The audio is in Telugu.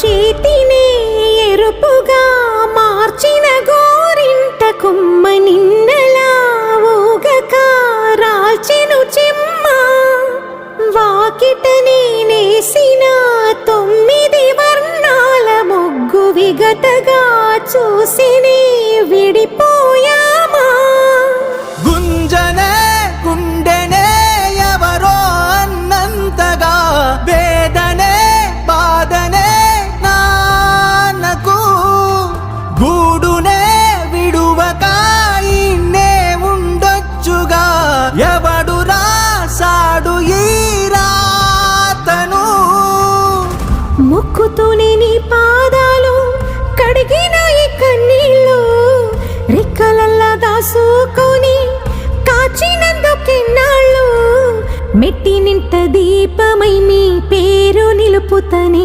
చేతినే ఎరుపుగా మార్చిన గోరింట కొమ్మ నిన్నలా ఊగక రాల్చెను చెమ్మ వాకిట నేనేసిన 9 వర్ణాల ముగ్గు విగతగా చూసినే విడిపోయామా గుంజనే గుండెనే ఎవరో అన్నంతగా వేదనే బాధనే నాన్నకు గూడునే విడువక ఇన్నే ఉండొచ్చుగా ఎవడు రాసాడు ఈ రాతను మొక్కుతూనే నీ పాదాలు కడిగిన ఈ కన్నీళ్ళు రెక్కలల్లా దాసుకొని కాచినందుకెన్నాళ్ళు మెట్టి నింట దీపమై మీ పేరు నిలుపుతని